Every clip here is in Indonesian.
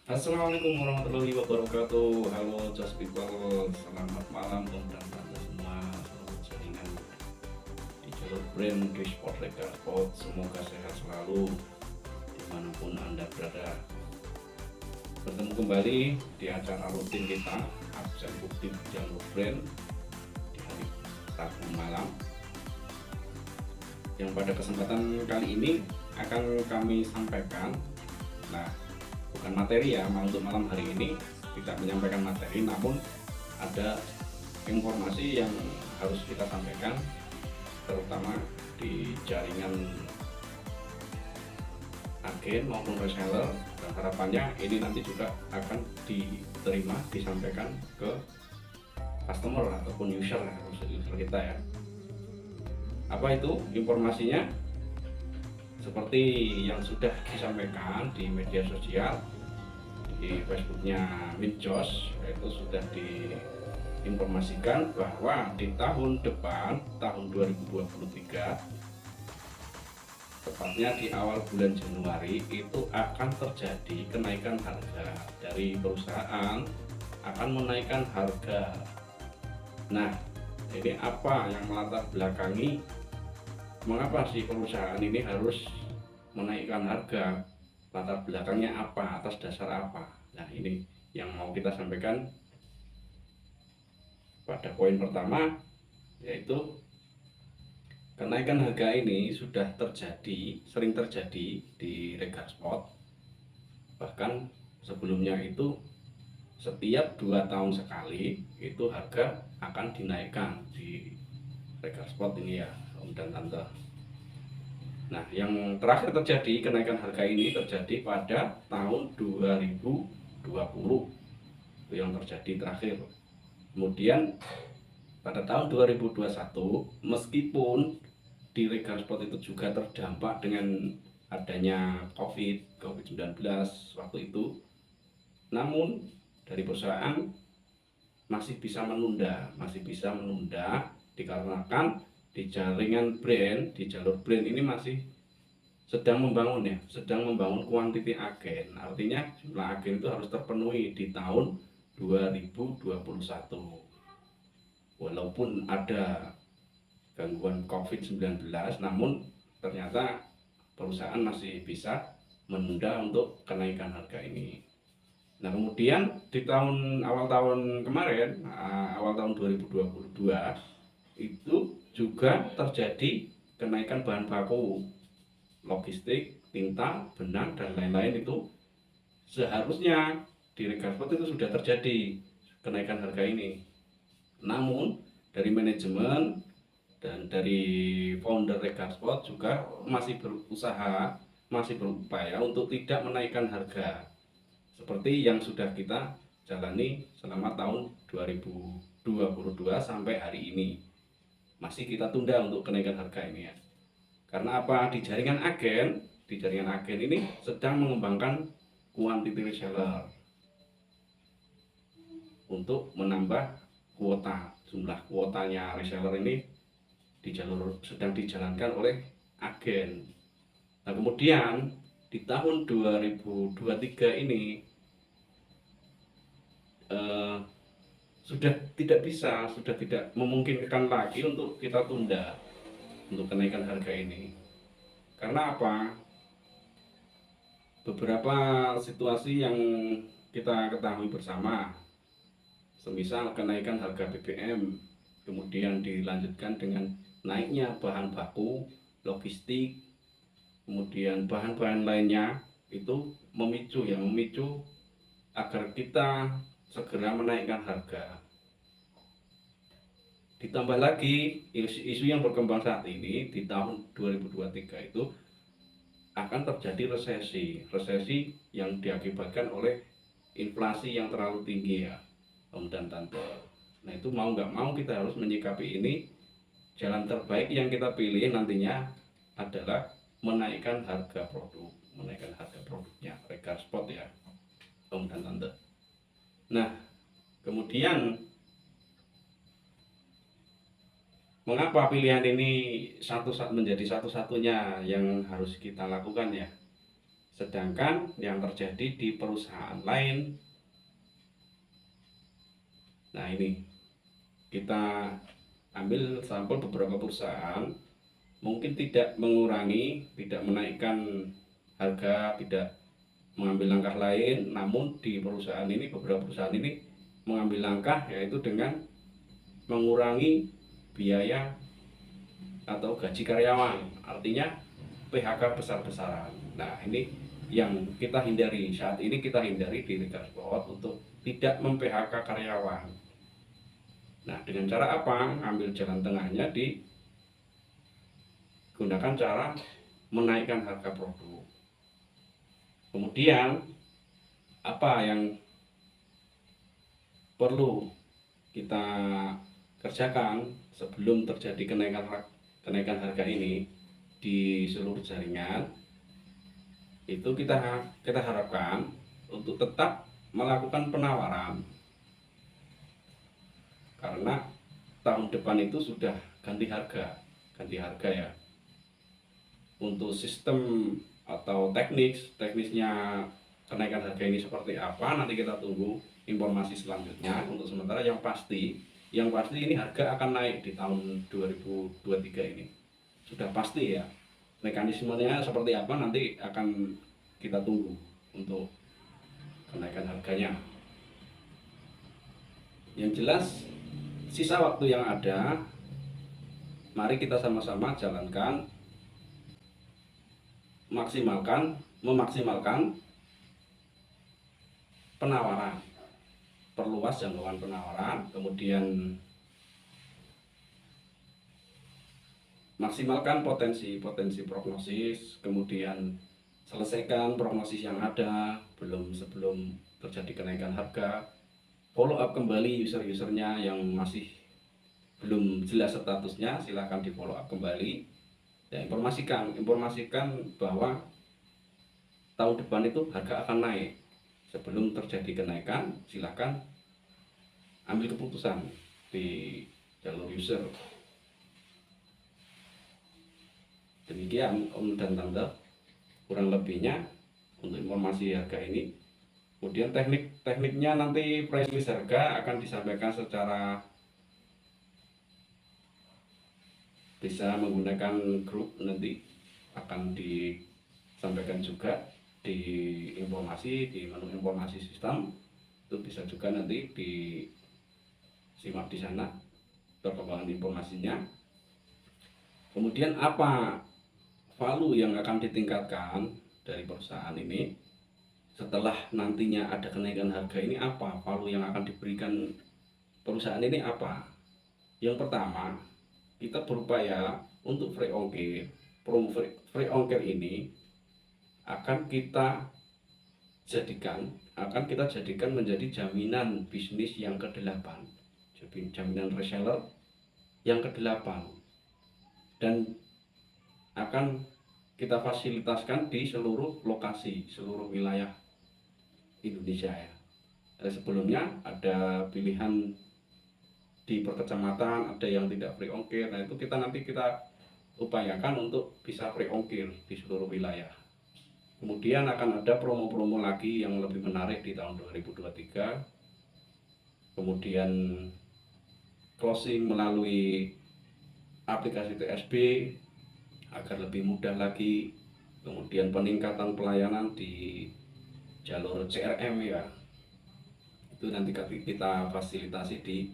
Assalamualaikum warahmatullahi wabarakatuh. Halo Just People, selamat malam Om dan Tante semua, seluruh jaringan di jalur brand di Sport Legal Sport. Semoga sehat selalu dimanapun Anda berada. Bertemu kembali di acara rutin kita, absen bukti jalur brand di hari Rabu malam. Yang pada kesempatan kali ini akan kami sampaikan, nah bukan materi ya, untuk malam hari ini tidak menyampaikan materi, namun ada informasi yang harus kita sampaikan, terutama di jaringan agen maupun reseller, dan harapannya ini nanti juga akan diterima, disampaikan ke customer ataupun user kita ya. Apa itu informasinya? Seperti yang sudah disampaikan di media sosial, di Facebooknya Midjos, itu sudah diinformasikan bahwa di tahun depan, tahun 2023, tepatnya di awal bulan Januari, itu akan terjadi kenaikan harga. Dari perusahaan akan menaikkan harga. Nah, ini apa yang melatar belakangi mengapa sih perusahaan ini harus menaikkan harga, latar belakangnya apa, atas dasar apa. Nah, ini yang mau kita sampaikan pada poin pertama, yaitu kenaikan harga ini sudah terjadi, sering terjadi di Regal Sport. Bahkan sebelumnya itu setiap 2 tahun sekali itu harga akan dinaikkan di Regal Sport ini ya Om dan Tante. Nah, yang terakhir terjadi kenaikan harga ini terjadi pada tahun 2020. Itu yang terjadi terakhir. Kemudian pada tahun 2021, meskipun di Regal Sport itu juga terdampak dengan adanya COVID-19 waktu itu, namun dari perusahaan masih bisa menunda dikarenakan di jaringan brand, di jalur brand ini masih sedang membangun kuantiti agen. Artinya jumlah agen itu harus terpenuhi di tahun 2021. Walaupun ada gangguan COVID-19, namun ternyata perusahaan masih bisa menunda untuk kenaikan harga ini. Nah, kemudian di awal tahun kemarin, awal tahun 2022, itu juga terjadi kenaikan bahan baku, logistik, tinta, benang, dan lain-lain. Itu seharusnya di Regal Sport itu sudah terjadi kenaikan harga ini. Namun dari manajemen dan dari founder Regal Sport juga masih berusaha, masih berupaya untuk tidak menaikkan harga seperti yang sudah kita jalani selama tahun 2022 sampai hari ini. Masih kita tunda untuk kenaikan harga ini ya. Karena apa? Di jaringan agen ini sedang mengembangkan quantity reseller untuk menambah kuota. Jumlah kuotanya reseller ini sedang dijalankan oleh agen. Nah, kemudian di tahun 2023 ini sudah tidak memungkinkan lagi untuk kita tunda untuk kenaikan harga ini. Karena apa? Beberapa situasi yang kita ketahui bersama, semisal kenaikan harga BBM, kemudian dilanjutkan dengan naiknya bahan baku, logistik, kemudian bahan-bahan lainnya, itu memicu agar kita segera menaikkan harga. Ditambah lagi isu yang berkembang saat ini di tahun 2023 itu akan terjadi resesi yang diakibatkan oleh inflasi yang terlalu tinggi ya Om dan Tante. Nah, itu mau nggak mau kita harus menyikapi ini. Jalan terbaik yang kita pilih nantinya adalah menaikkan harga produknya Regal Sport ya Om dan Tante. Nah, kemudian mengapa pilihan ini menjadi satu-satunya yang harus kita lakukan ya? Sedangkan yang terjadi di perusahaan lain, nah ini kita ambil sampel beberapa perusahaan, mungkin tidak mengurangi, tidak menaikkan harga, tidak mengambil langkah lain, namun di perusahaan ini, beberapa perusahaan ini mengambil langkah, yaitu dengan mengurangi biaya atau gaji karyawan, artinya PHK besar-besaran. Nah, ini yang kita hindari saat ini, kita hindari di Regarsport untuk tidak mem-PHK karyawan. Nah, dengan cara apa? Ambil jalan tengahnya, digunakan cara menaikkan harga produk. Kemudian apa yang perlu kita kerjakan sebelum terjadi kenaikan harga ini di seluruh jaringan, itu kita harapkan untuk tetap melakukan penawaran, karena tahun depan itu sudah ganti harga ya. Untuk sistem atau teknisnya kenaikan harga ini seperti apa, nanti kita tunggu informasi selanjutnya. Untuk sementara yang pasti ini harga akan naik di tahun 2023 ini, sudah pasti ya. Mekanismenya seperti apa nanti akan kita tunggu untuk kenaikan harganya. Yang jelas, sisa waktu yang ada, mari kita sama-sama jalankan, memaksimalkan penawaran, perluas jangkauan penawaran, kemudian maksimalkan potensi prognosis, kemudian selesaikan prognosis yang ada sebelum terjadi kenaikan harga, follow up kembali usernya yang masih belum jelas statusnya, silahkan di follow up kembali, dan informasikan bahwa tahun depan itu harga akan naik. Sebelum terjadi kenaikan, silahkan ambil keputusan di jalur user. Demikian Om dan Tante kurang lebihnya untuk informasi harga ini. Kemudian tekniknya nanti price list harga akan disampaikan secara, bisa menggunakan grup, nanti akan disampaikan juga di informasi, di menu informasi sistem, itu bisa juga nanti disimak di sana perkembangan informasinya. Kemudian apa value yang akan ditingkatkan dari perusahaan ini setelah nantinya ada kenaikan harga ini? Apa value yang akan diberikan perusahaan ini? Apa? Yang pertama, kita berupaya untuk free ongkir. Promo free ongkir ini akan kita jadikan menjadi jaminan bisnis yang ke-8, jaminan reseller yang ke-8, dan akan kita fasilitaskan di seluruh lokasi, seluruh wilayah Indonesia ya. Sebelumnya ada pilihan di perkecamatan, ada yang tidak free ongkir. Nah, itu nanti kita upayakan untuk bisa free ongkir di seluruh wilayah. Kemudian akan ada promo-promo lagi yang lebih menarik di tahun 2023. Kemudian closing melalui aplikasi TSB agar lebih mudah lagi. Kemudian peningkatan pelayanan di jalur CRM ya, itu nanti kita fasilitasi di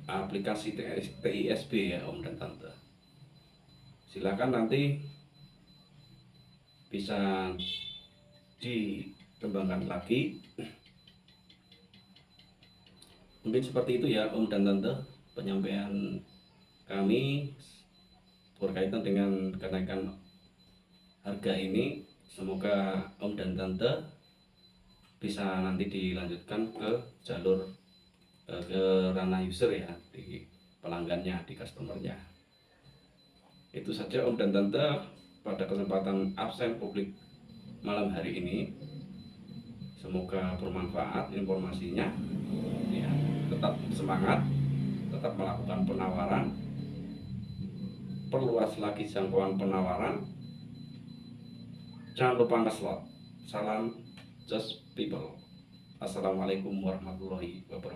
aplikasi TISB ya Om dan Tante. Silakan nanti bisa dikembangkan lagi. Mungkin seperti itu ya Om dan Tante penyampaian kami berkaitan dengan kenaikan harga ini. Semoga Om dan Tante bisa nanti dilanjutkan ke jalur ke ranah user ya, di pelanggannya, di customernya. Itu saja Om dan Tante pada kesempatan absen publik malam hari ini. Semoga bermanfaat informasinya ya. Tetap semangat, tetap melakukan penawaran, perluas lagi jangkauan penawaran, Jangan lupa ngeslot. Salam just people. Assalamualaikum warahmatullahi wabarakatuh.